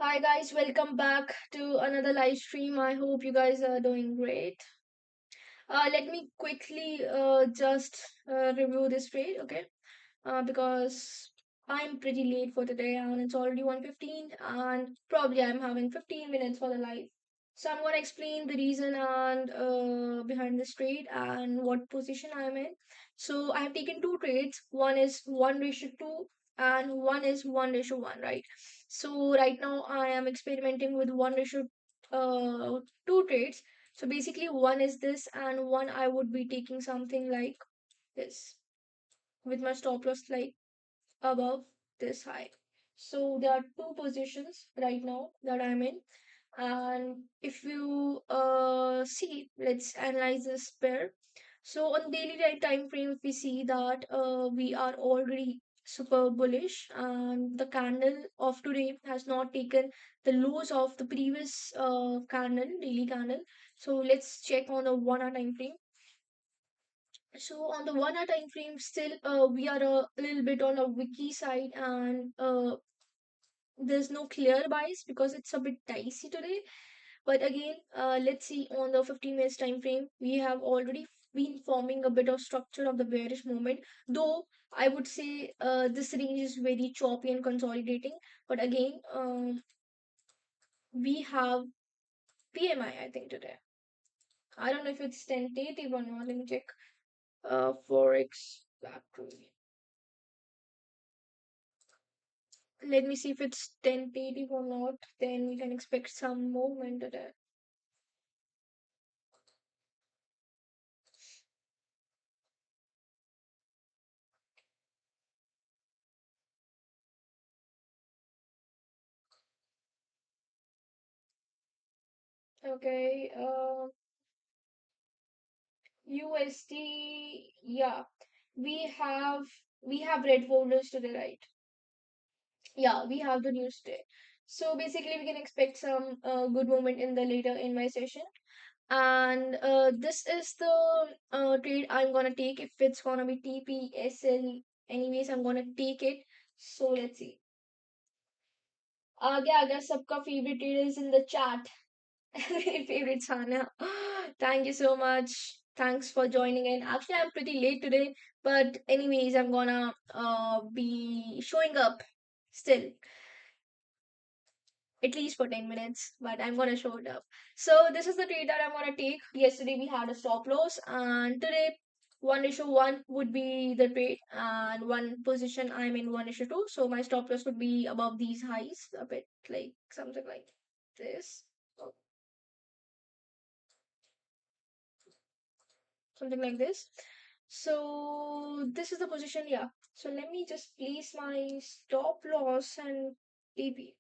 Hi guys, welcome back to another live stream. I hope you guys are doing great. Let me quickly just review this trade, okay? Because I'm pretty late for today and it's already 1:15 and probably I'm having 15 minutes for the live. So I'm gonna explain the reason and behind this trade and what position I'm in. So I have taken two trades. One is 1:2 and one is 1:1, right? So right now I am experimenting with 1:2 trades. So basically one is this and one I would be taking something like this with my stop loss like above this high. So there are two positions right now that I'm in. And if you see, let's analyze this pair. So on daily time frame, if we see that we are already super bullish and the candle of today has not taken the lows of the previous candle, daily candle. So let's check on the 1 hour time frame. So on the 1 hour time frame, still we are a little bit on a wiki side and there's no clear buys because it's a bit dicey today. But again, let's see on the 15 minutes time frame, we have already been forming a bit of structure of the bearish movement. Though I would say this range is very choppy and consolidating. But again, we have PMI, I think today. I don't know if it's tentative or not. Let me check. Forex factory. Let me see if it's tentative or not. Then we can expect some movement today. Okay. USD. Yeah, we have we have red folders today, right? Yeah, we have the news today. So basically, we can expect some good movement in the later in my session. And this is the trade I'm gonna take if it's gonna be TPSL. Anyways, I'm gonna take it. So let's see. आगे आगे सबका favorite trade is in the chat. My favorite Sanya. Thank you so much. Thanks for joining in. Actually, I'm pretty late today, but anyways, I'm gonna be showing up still, at least for 10 minutes, but I'm gonna show it up. So this is the trade that I'm gonna take. Yesterday we had a stop loss, and today 1:1 would be the trade, and one position I'm in 1:2. So my stop loss would be above these highs, a bit like something like this. Something like this. So this is the position, yeah. So let me just place my stop loss and TP.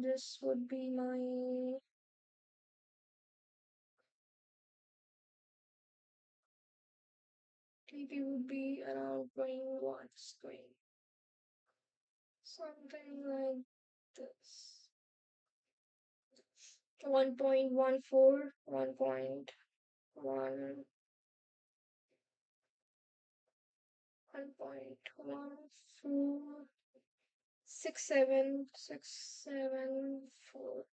This would be my TP would be around 21 screen. Something like this. 1.14, 1.1, 1.14, 67674.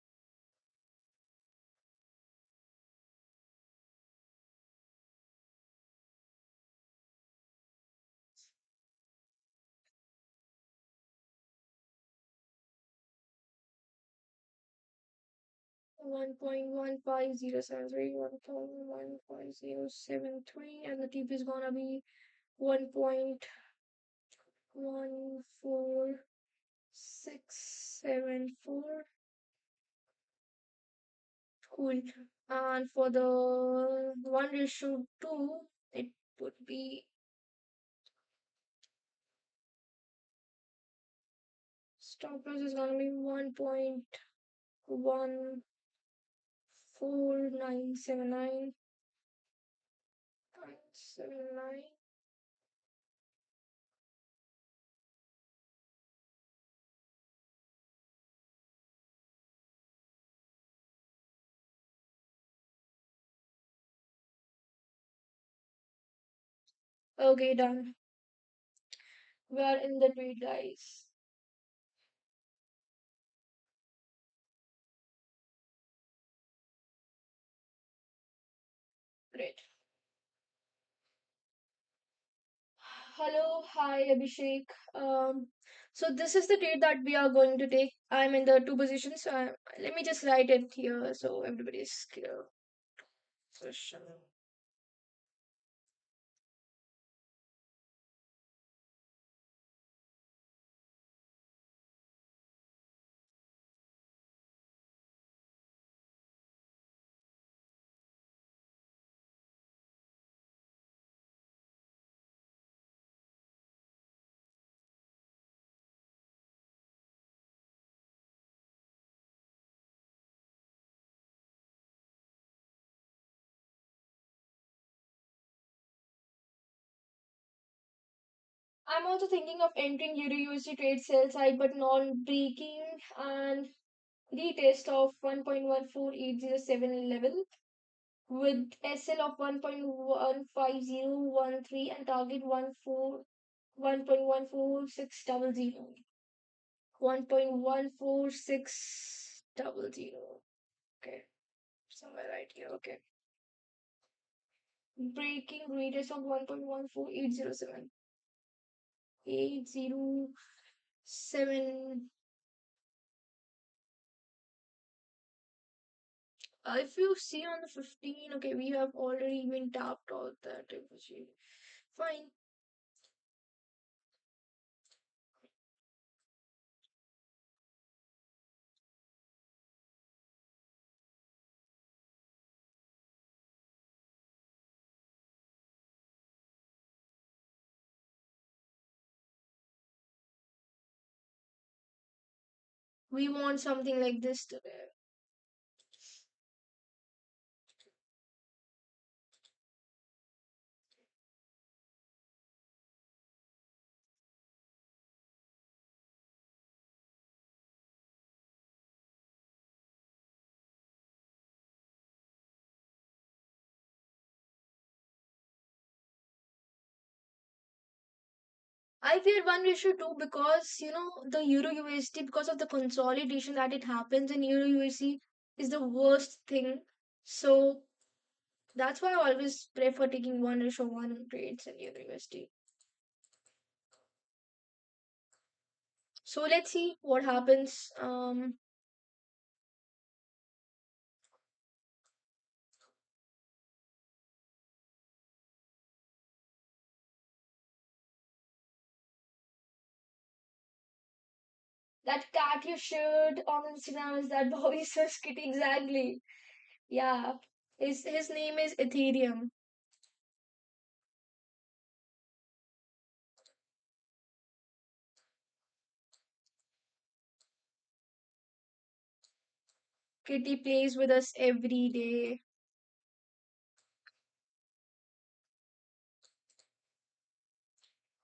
1.15073, 1.15073, and the TP is gonna be 1.14674. Cool. And for the 1:2, it would be stop loss is gonna be 1.14979. 79. Okay, done. We are in the trade, guys. Great. Hello, hi Abhishek. So this is the trade that we are going to take. I'm in the two positions. Let me just write it here so everybody's clear. Position. I'm also thinking of entering Euro USD trade sell side, but non-breaking and retest of 1.14807 level with SL of 1.15013 and target 1.14600. 1.14600. Okay, somewhere right here. Okay. Breaking retest of 1.14807. 807. If you see on the 15, okay, we have already been tapped all that. Fine. We want something like this today. I fear 1:2 because the Euro USD, because of the consolidation that it happens in Euro USD, is the worst thing. So that's why I always prefer taking 1:1 trades in Euro USD. So let's see what happens. That cat you shared on Instagram is that Bobby Swiss Kitty exactly. Yeah, his name is Ethereum. Kitty plays with us every day.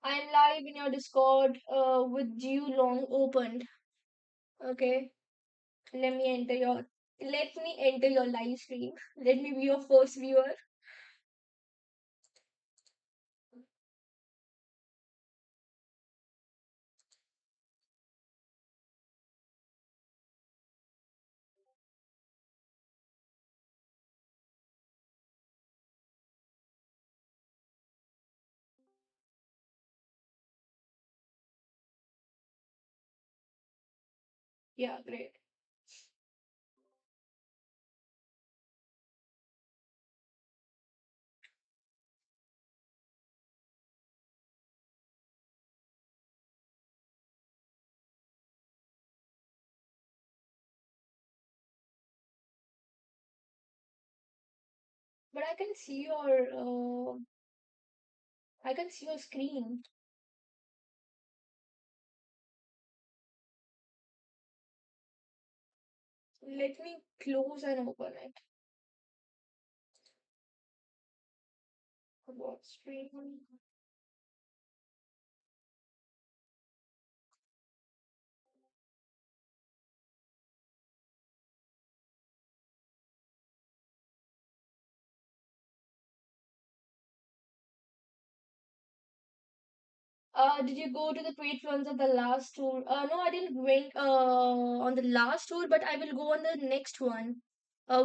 I'm live in your Discord with Due Long opened. Okay, let me enter your live stream. Let me be your first viewer. Yeah, great. But I can see your screen. Let me close and open it. What stream? Did you go to the trade runs of the last tour? No, I didn't went on the last tour, but I will go on the next one.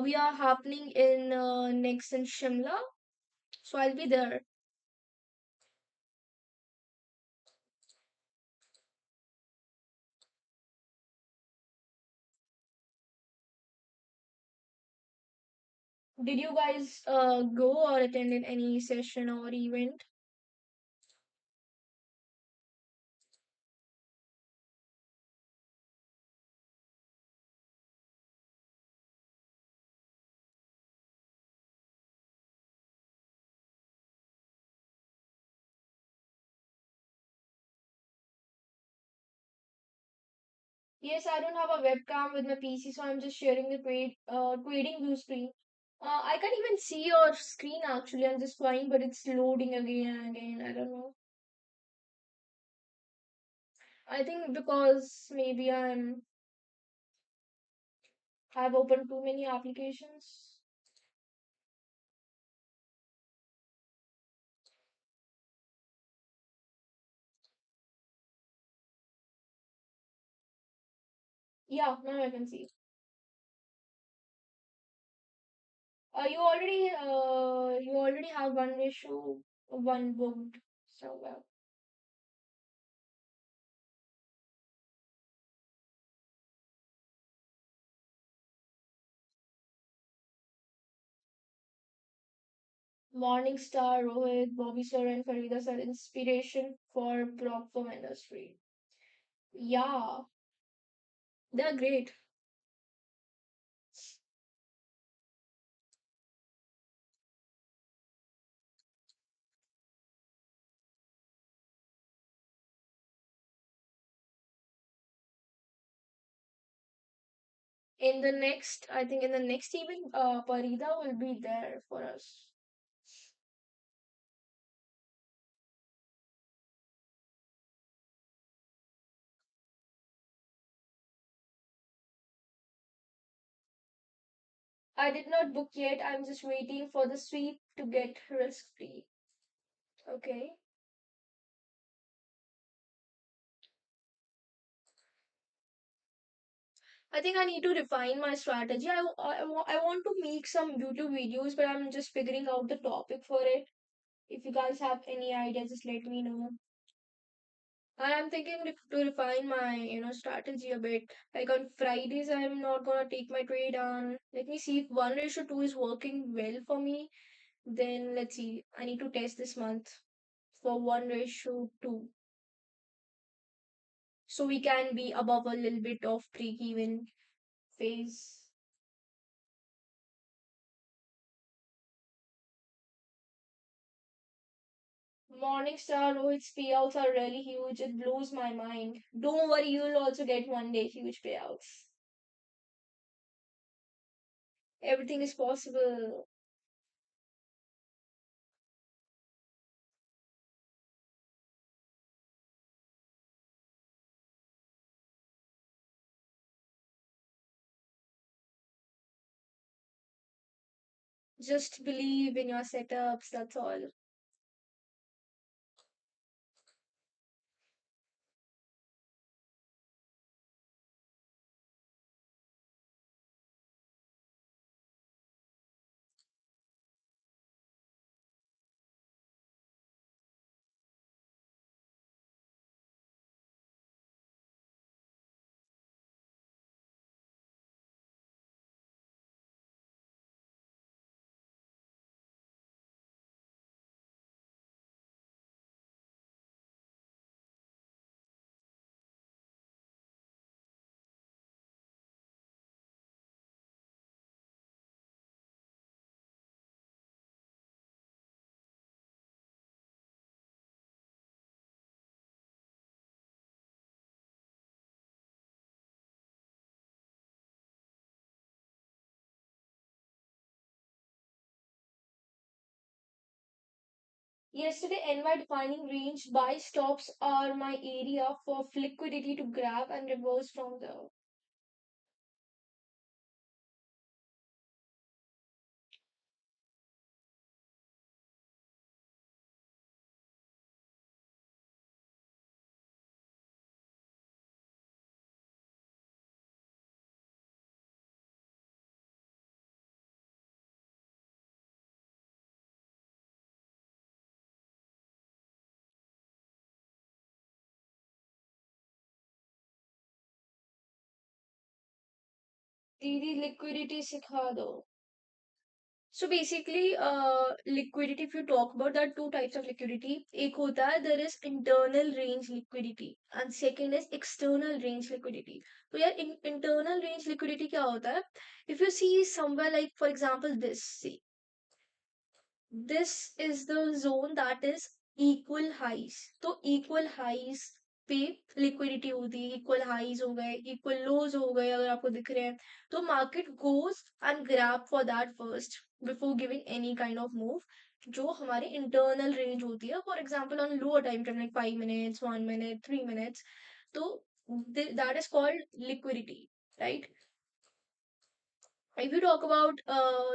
We are happening in next in Shimla, so I'll be there. Did you guys go or attend in any session or event? Yes, I don't have a webcam with my PC, so I'm just sharing the trading view screen. I can't even see your screen actually. I'm just fine, but it's loading again and again. I don't know. I think because maybe I've opened too many applications. Yeah, now I can see. You already have one issue, one booked. So well, Morning Star, Rohit, Bobby Sir, and Farida Sir inspiration for prop firm industry. Yeah, they're great. In the next, I think in the next event, Parida will be there for us. I did not book yet. I'm just waiting for the sweep to get risk free. Okay. I think I need to refine my strategy. I want to make some YouTube videos, but I'm just figuring out the topic for it. If you guys have any ideas, just let me know. And I'm thinking to refine my, strategy a bit. Like on Fridays, I'm not gonna take my trade on. Let me see if 1:2 is working well for me. Then let's see. I need to test this month for 1:2. So we can be above a little bit of break-even phase. Morningstar Rohit's payouts are really huge. It blows my mind. Don't worry, you'll also get one day huge payouts. Everything is possible. Just believe in your setups, that's all. Yesterday, NY defining range buy stops are my area for liquidity to grab and reverse from there. दीदी liquidity सिखा दो. So basically, liquidity, if you talk about, there are two types of liquidity. एक होता है, there is internal range liquidity and second is external range liquidity. तो यार internal range liquidity क्या होता है? If you see somewhere like for example this, see, this is the zone that is equal highs. तो equal highs पे liquidity होती है, equal highs हो गए, equal lows हो गए अगर आपको दिख रहे हैं, तो market goes and grab for that first before giving any kind of move. जो हमारे internal range होती है, for example on lower time frame like 5 minutes, 1 minute, 3 minutes, तो that is called liquidity, right? If you talk about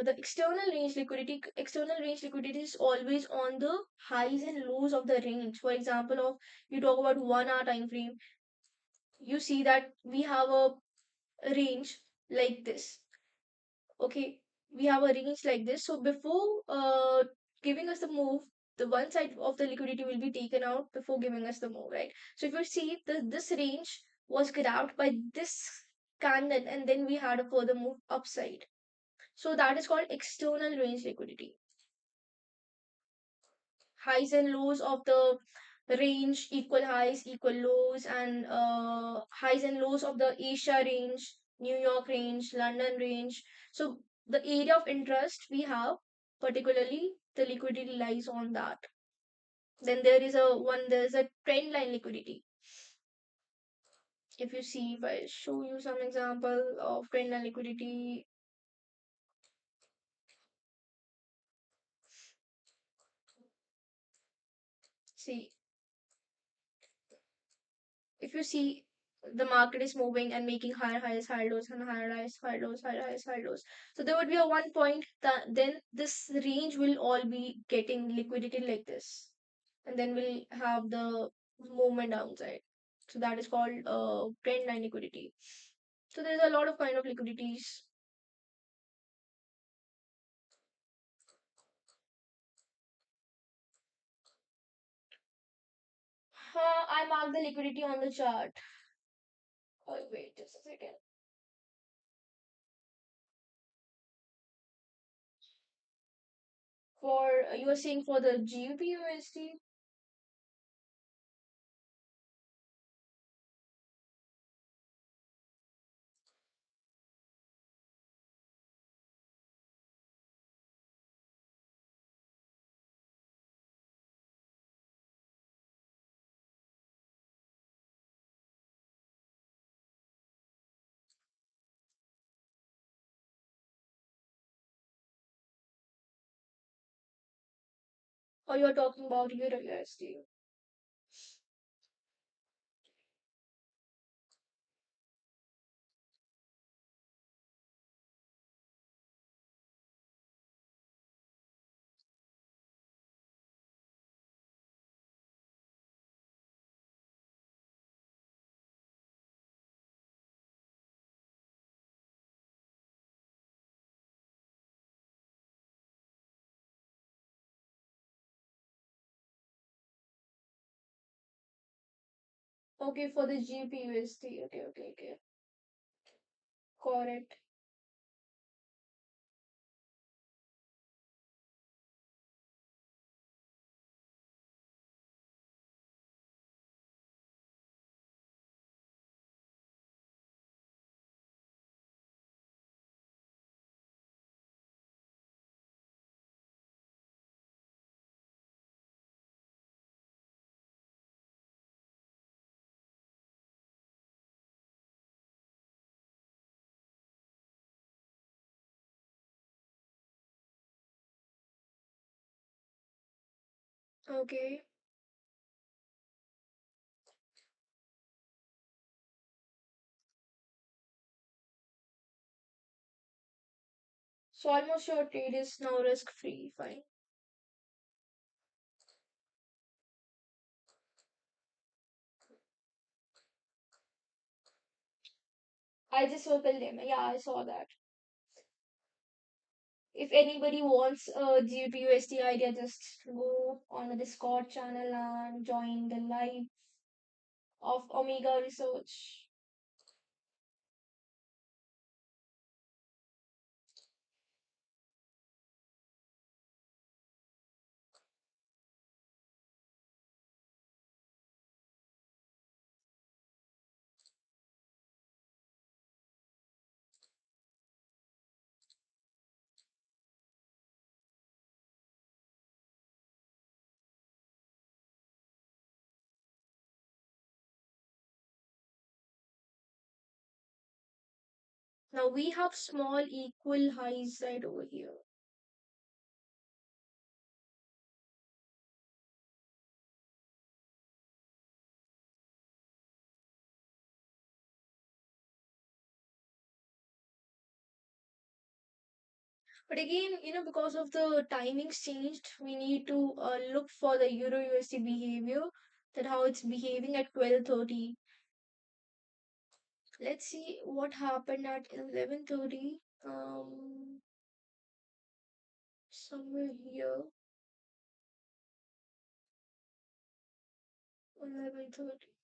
the external range liquidity is always on the highs and lows of the range. For example, of you talk about 1 hour time frame, you see that we have a range like this. Okay, we have a range like this. So before giving us the move, the one side of the liquidity will be taken out before giving us the move, right? So if you see this range was grabbed by this candle and then we had a further move upside. So that is called external range liquidity. Highs and lows of the range, equal highs, equal lows, and highs and lows of the Asia range, New York range, London range. So the area of interest we have, particularly the liquidity lies on that. Then there's a trend line liquidity. If you see, if I show you some example of trend line liquidity, see, if you see the market is moving and making higher highs, higher lows, and higher highs, higher lows, higher highs, higher lows. So there would be a one point that then this range will all be getting liquidity like this, and then we'll have the movement downside. So that is called trend line liquidity. So there's a lot of kind of liquidities. I mark the liquidity on the chart. Oh, wait just a second. For you are saying for the GBP USD. Or you're talking about Euro USD. Okay, for the GPUSD. Okay, okay, okay. Correct. Okay. So almost your trade is now risk free. Fine. I just opened them. Yeah, I saw that. If anybody wants a GPUSD idea, just go on the Discord channel and join the live of Omega Research. Now we have small equal highs right over here. But again, because of the timings changed, we need to look for the Euro USD behavior, that how it's behaving at 12:30. Let's see what happened at 11:30. Somewhere here, 11:30.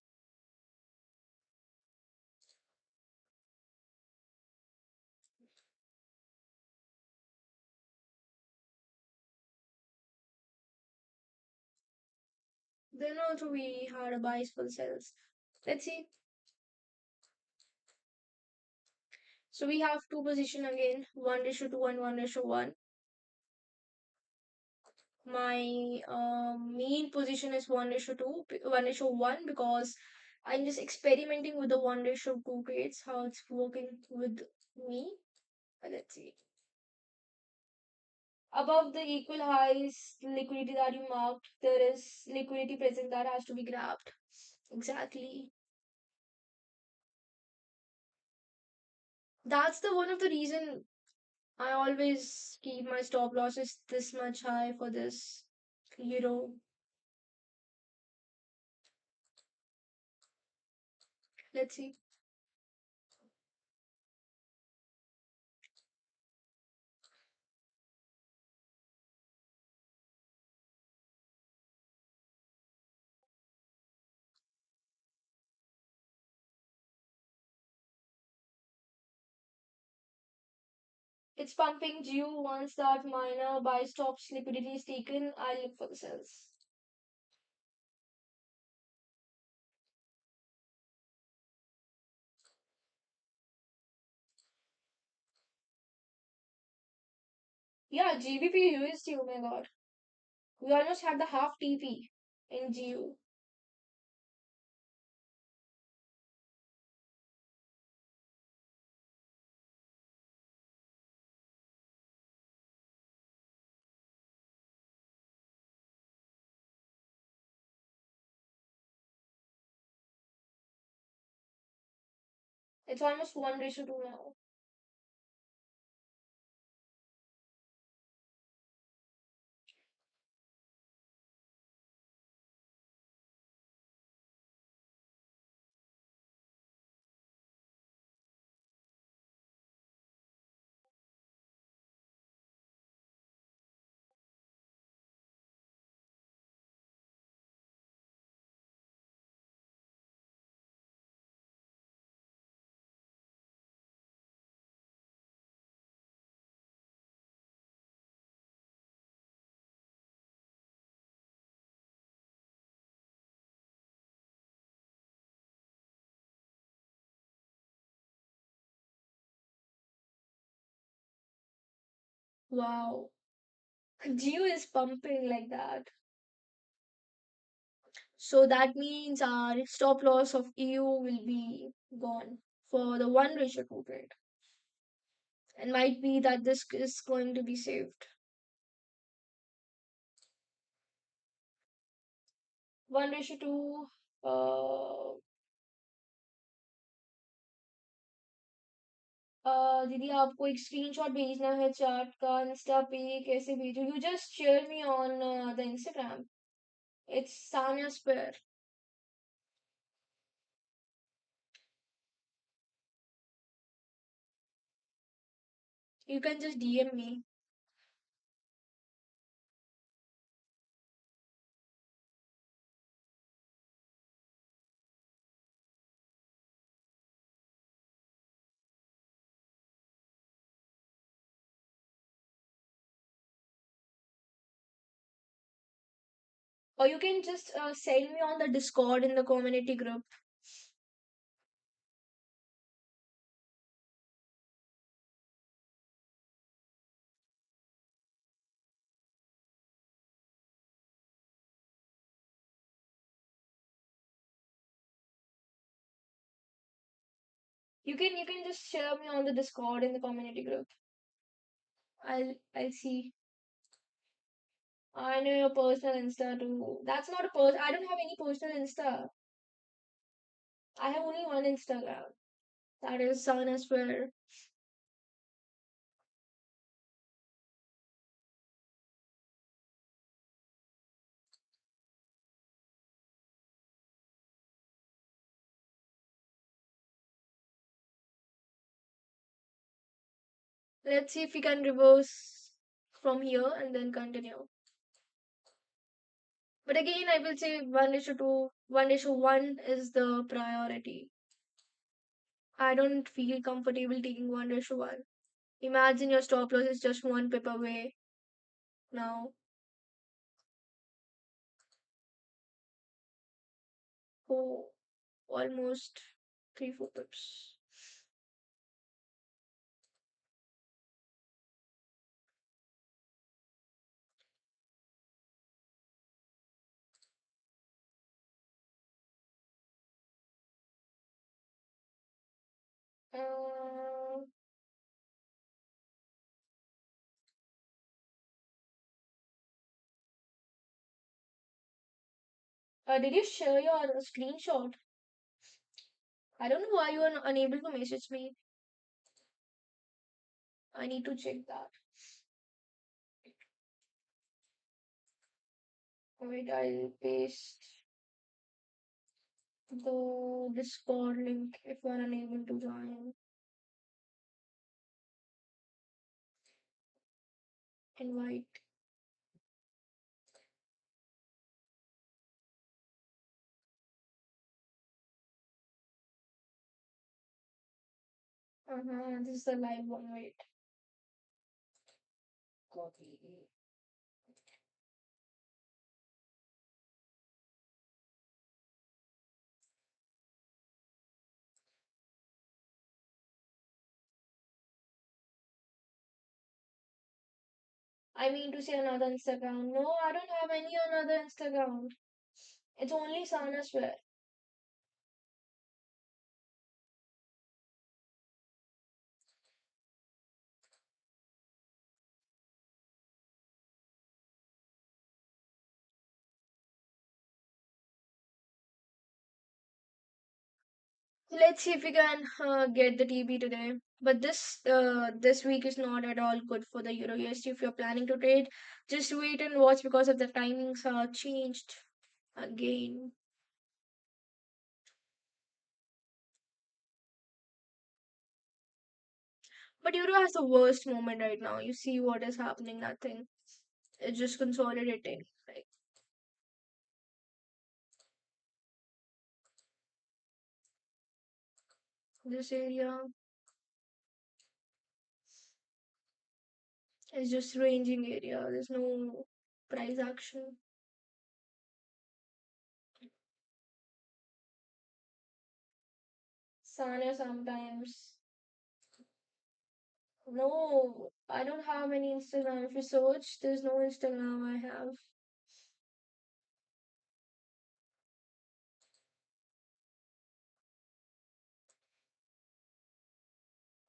Then also we had a buys for sells. Let's see. So we have two position again, 1:2 and 1:1. My main position is 1:2, 1:1 because I'm just experimenting with the 1:2 trades, how it's working with me. Let's see. Above the equal highs liquidity that you marked, there is liquidity present that has to be grabbed. Exactly. That's the one of the reason I always keep my stop losses this much high for this euro. Let's see. It's pumping due. Once that minor buy stops liquidity is taken, I look for the sells. Yeah, GBP USD, oh my god. We almost had the half TP in GU. It's almost 1:2 now. Wow. GU is pumping like that. So that means our stop loss of EU will be gone for the 1:2 trade. And might be that this is going to be saved. 1:2. दीदी आपको एक screenshot भेजना है chart का Insta पे कैसे भेजूं you just share me on the Instagram it's Sanya square you can just DM me. Or you can just send me on the Discord in the community group. You can just share me on the Discord in the community group. I'll see. I know your personal Insta too. That's not a I don't have any personal Insta. I have only one Instagram. That is Sun as well. Let's see if we can reverse from here and then continue. But again, I will say 1:2, 1:1 is the priority. I don't feel comfortable taking 1:1. Imagine your stop loss is just one pip away now. Oh, almost 3-4 pips. Uh, did you share your screenshot? I don't know why you are unable to message me. I need to check that. Wait, I'll paste the Discord link if you are unable to join. Invite. This is the live one. Wait. Copy. I mean to say another Instagram. No, I don't have any another Instagram. It's only Sana's where. Let's see if we can get the TB today. But this week is not at all good for the Euro USD. If you're planning to trade, just wait and watch because of the timings are changed again. But Euro has the worst moment right now. You see what is happening. Nothing. It's just consolidating. Like this area is just ranging area. There's no price action. Sanya sometimes. No, I don't have any Instagram. If you search, there's no Instagram I have.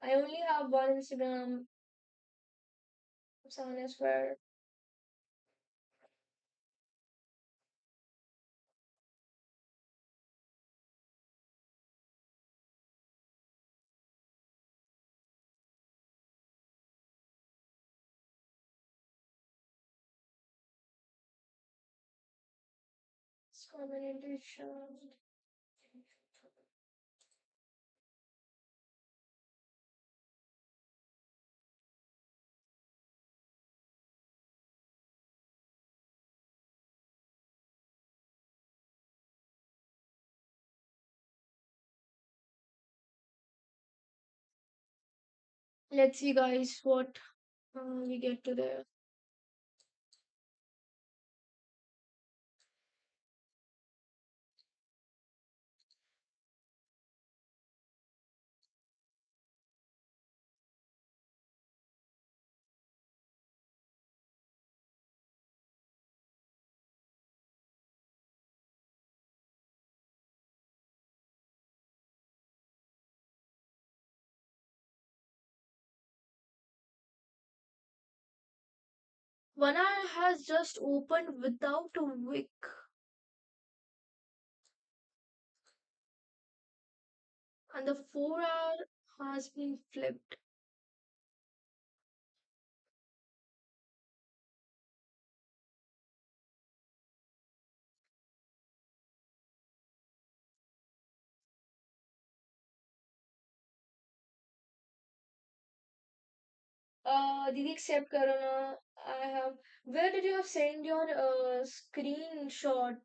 I only have one Instagram, Sanya Square. Communication. Let's see, guys, what we get to there. One hour has just opened without a wick, and the 4 hour has been flipped. Did you accept Corona? I have. Where did you have sent your screenshot?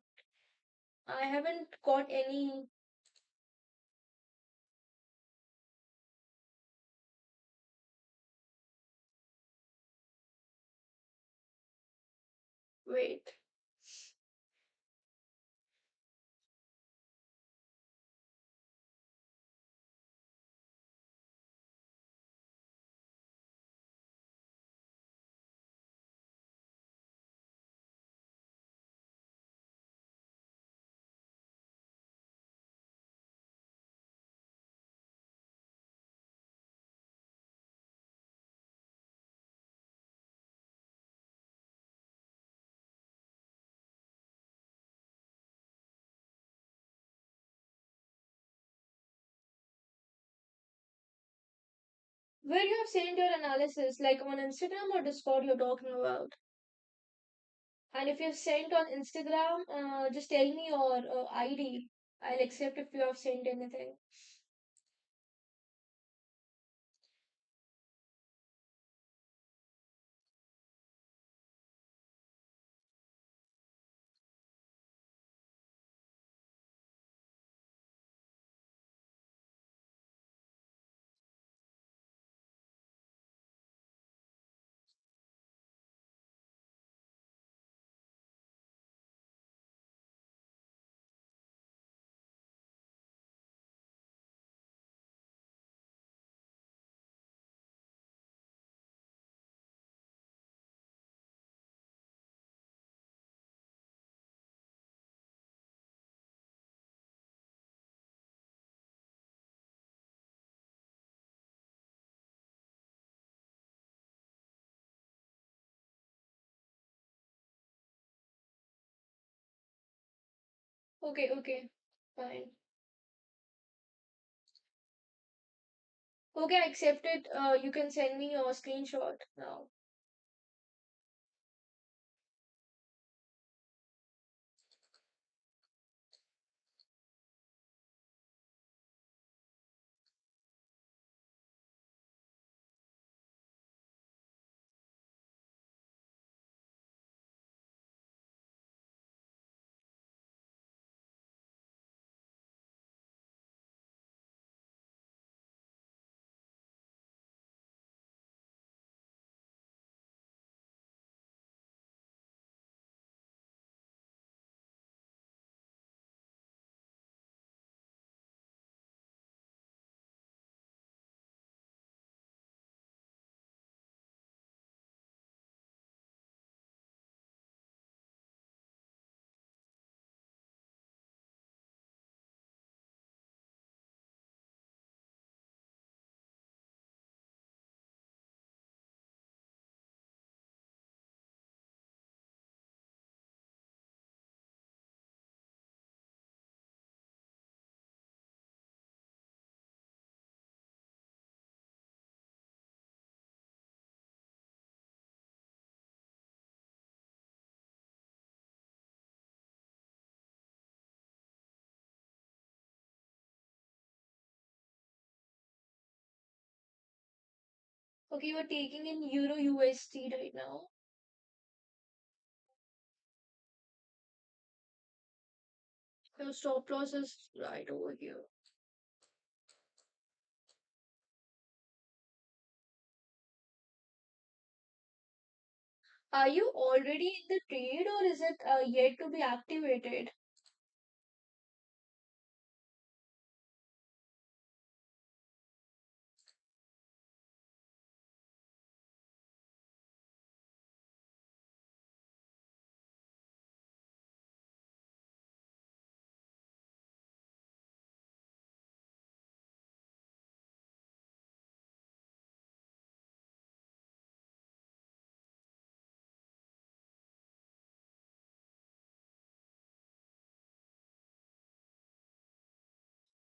I haven't got any. Wait. Where you have sent your analysis, like on Instagram or Discord, you're talking about? And if you've sent on Instagram, just tell me your ID. I'll accept if you have sent anything. Okay, okay, fine. Okay, I accept it. You can send me your screenshot now. Okay, you are taking in Euro USD right now. Your stop loss is right over here. Are you already in the trade or is it yet to be activated?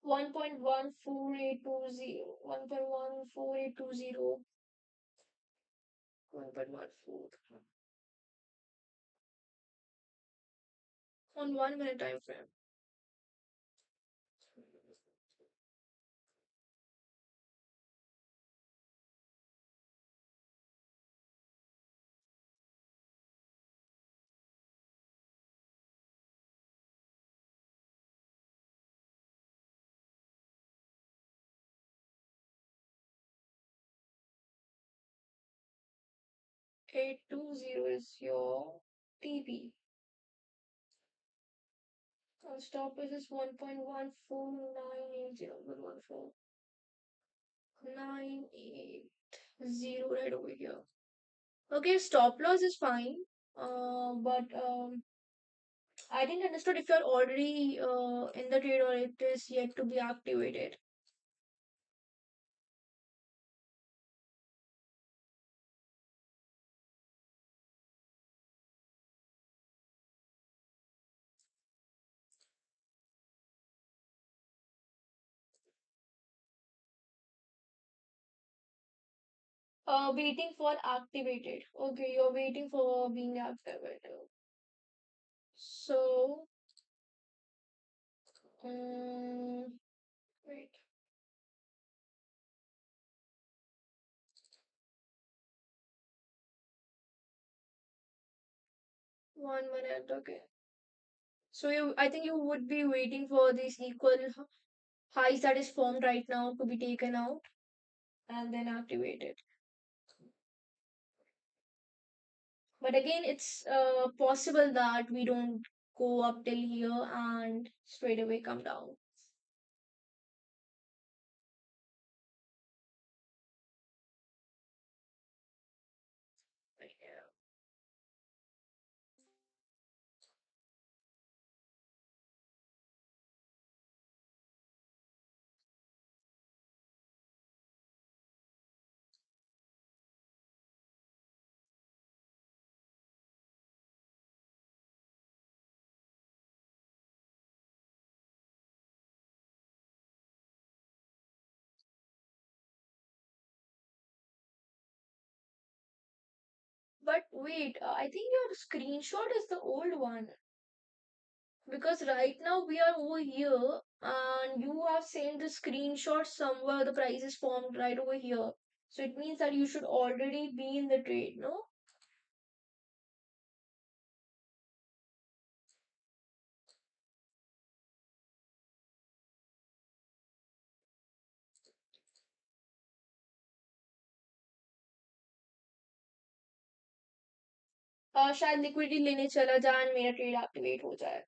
1.14820, 1.14820, 1.14 on 1 minute time frame. 820 is your TP. Stop loss is 1.14980 right over here. Okay, stop loss is fine. But I didn't understood if you're already in the trade or it is yet to be activated. Waiting for activated. Okay, you're waiting for being activated. So, um, wait, 1 minute. Okay. So I think you would be waiting for these equal highs that is formed right now to be taken out and then activated. But again, it's possible that we don't go up till here and straight away come down. Yeah. But wait, I think your screenshot is the old one because right now we are over here and you have sent the screenshot somewhere the price is formed right over here. So it means that you should already be in the trade, no? शायद liquidity लेने चला जाए and मेरा trade activate हो जाए.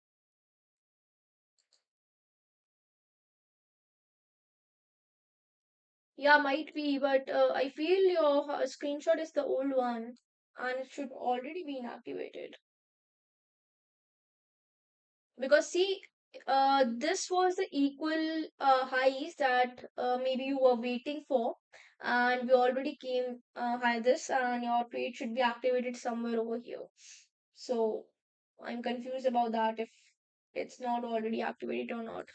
Yeah, might be, but I feel your screenshot is the old one and it should already be inactivated. Because see, this was the equal highs that maybe you were waiting for, and we already came high this, and your trade should be activated somewhere over here. So I'm confused about that if it's not already activated or not.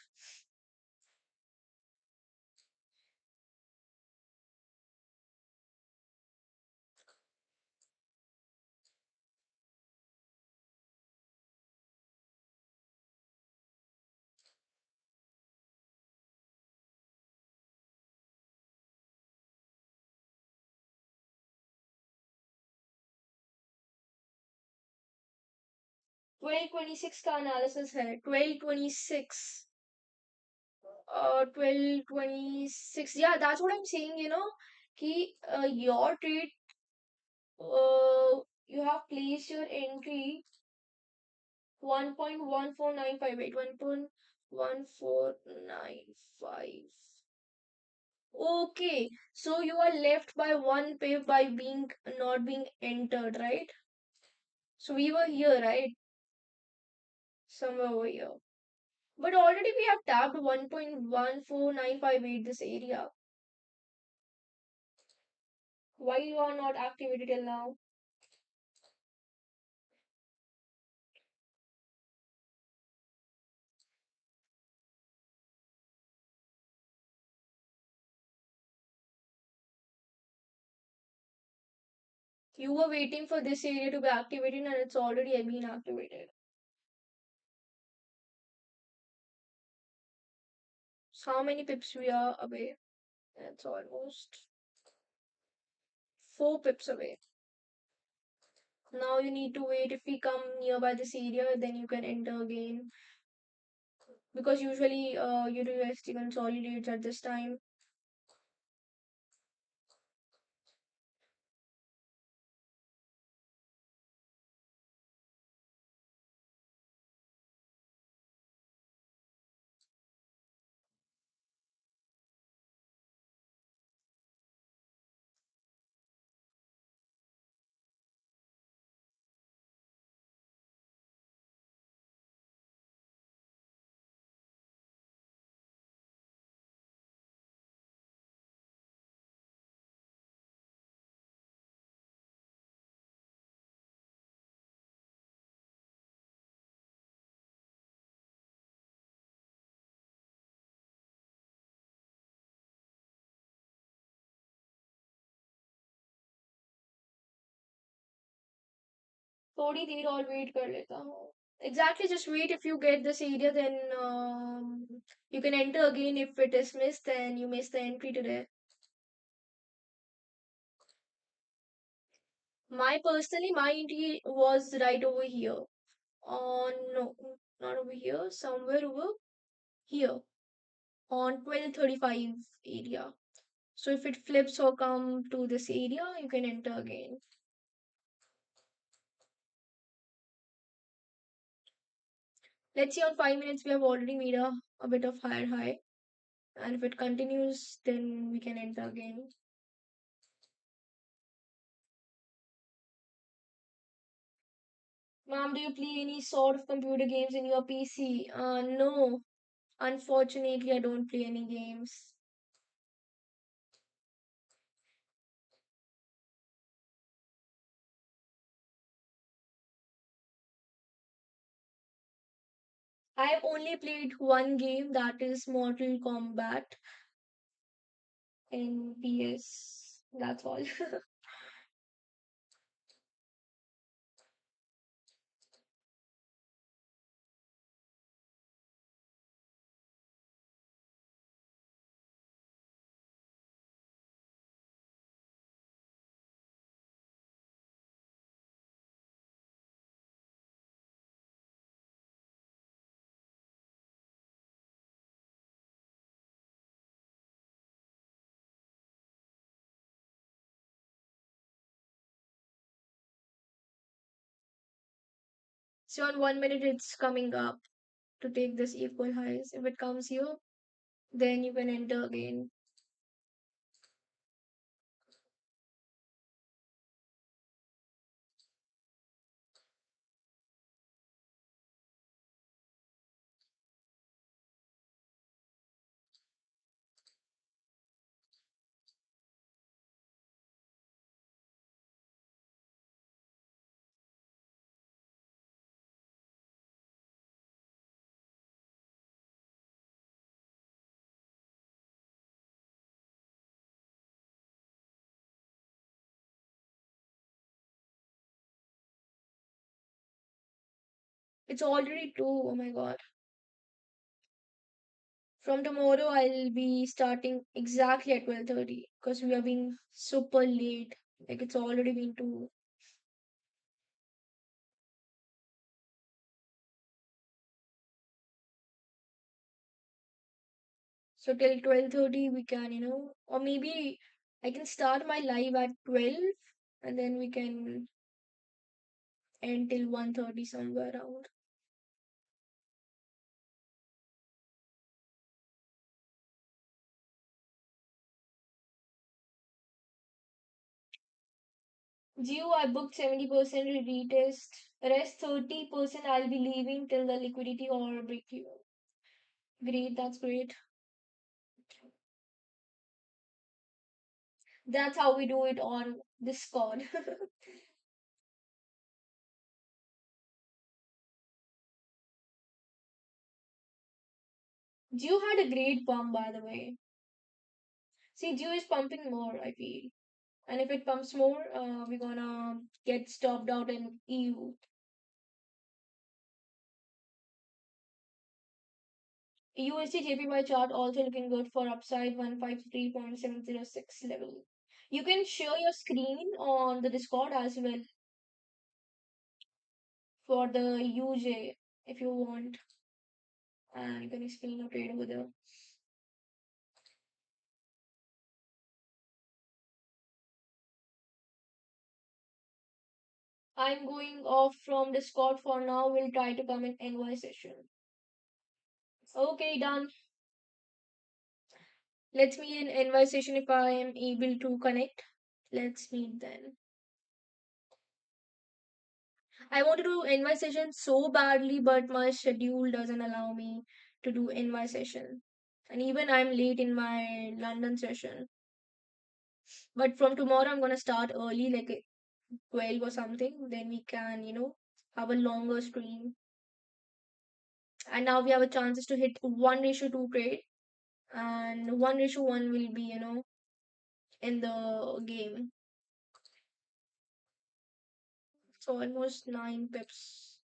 1226 का analysis है 1226 1226 yeah that's what I'm saying कि your trade you have placed your entry 1.14958 1.1495 okay so you are left by one pip by being not being entered right so we were here right somewhere over here but already we have tapped 1.14958 this area why you are not activated till now. You were waiting for this area to be activated and it's already been activated. So how many pips we are away? It's almost 4 pips away. Now you need to wait. If we come nearby this area, then you can enter again. Because usually USD consolidates at this time. 40 देर और wait कर लेता हूँ. Exactly, just wait. If you get this area, then you can enter again. If it is missed, then you miss the entry today. My entry was right over here. No, not over here. Somewhere over here on 12:35 area. So if it flips or come to this area, you can enter again. Let's see, on 5 minutes we have already made a bit of higher high. And if it continues, then we can enter again. Mom, do you play any sort of computer games in your PC? No. Unfortunately, I don't play any games. I've only played one game, that is Mortal Kombat in PS. That's all. So on 1 minute it's coming up to take this equal highs. If it comes here, then you can enter again. It's already 2. Oh my god. From tomorrow I'll be starting exactly at 12:30 because we are being super late. Like it's already been 2. So till 12:30 we can, or maybe I can start my live at 12 and then we can end till 1:30 somewhere around. Geo, I booked 70% retest. Rest 30% I'll be leaving till the liquidity or break even. Great, that's great. That's how we do it on Discord. Geo had a great pump, by the way. See, Geo is pumping more, I feel. And if it pumps more, we're gonna get stopped out in EU. USD JPY chart also looking good for upside 153.706 level. You can share your screen on the Discord as well for the UJ if you want, and you can explain your trade over there. I'm going off from Discord for now. We'll try to come in NY session. Okay, done. Let's meet in NY session if I am able to connect. Let's meet then. I want to do NY session so badly, but my schedule doesn't allow me to do NY session. And even I'm late in my London session. But from tomorrow, I'm gonna start early, like 12 or something. Then we can, have a longer stream. And now we have a chances to hit 1:2 trade. And 1:1 will be, in the game. So almost 9 pips.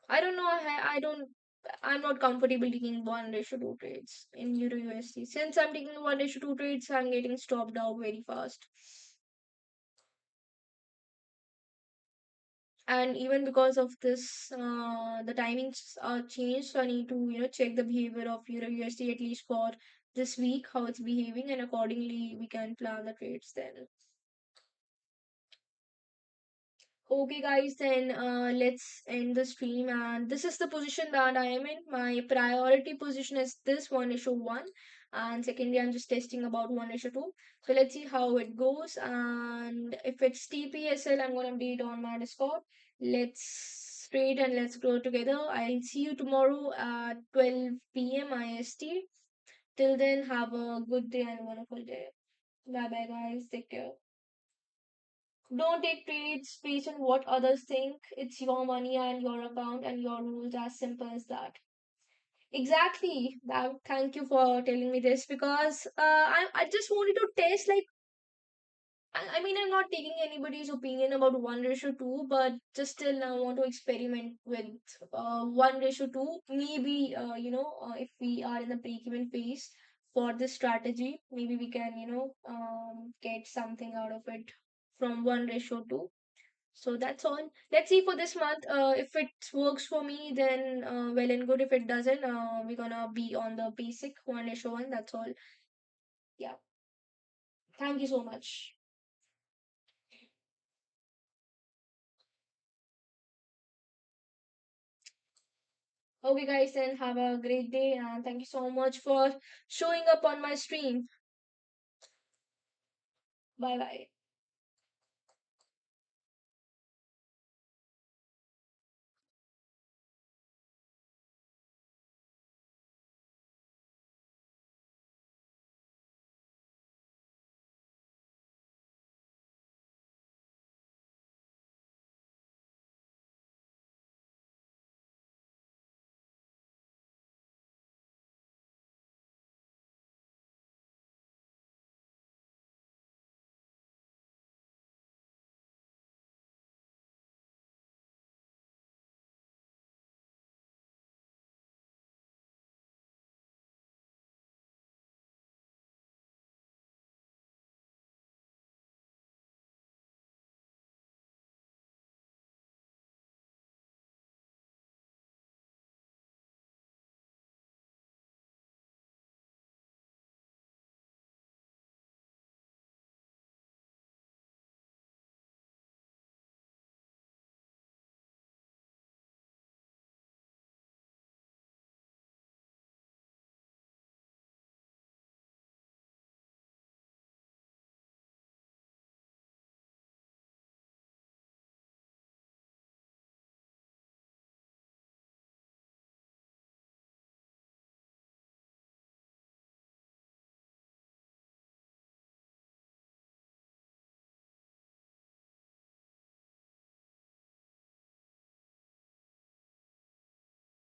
I don't know. I'm not comfortable taking 1:2 trades in Euro USD. Since I'm taking 1:2 trades, I'm getting stopped out very fast. And even because of this, the timings are changed. So I need to, check the behavior of Euro USD at least for this week, how it's behaving, and accordingly we can plan the trades then. Okay, guys, then let's end the stream. And this is the position that I am in. My priority position is this 1:1, and secondly, I'm just testing about 1:2. So let's see how it goes. And if it's TPSL, I'm gonna update on my Discord. Let's trade and let's grow together. I'll see you tomorrow at 12 p.m. IST. Till then, have a good day and a wonderful day. Bye bye, guys. Take care. Don't take trades based on what others think. It's your money and your account and your rules, as simple as that. Exactly. That, thank you for telling me this because I just wanted to test like I mean I'm not taking anybody's opinion about 1:2, but just still I want to experiment with 1:2. Maybe if we are in the break-even phase for this strategy, maybe we can get something out of it from 1:2. So that's all. Let's see for this month. If it works for me, then well and good. If it doesn't, we're gonna be on the basic 1:1. That's all. Yeah. Thank you so much. Okay, guys, then have a great day and thank you so much for showing up on my stream. Bye bye.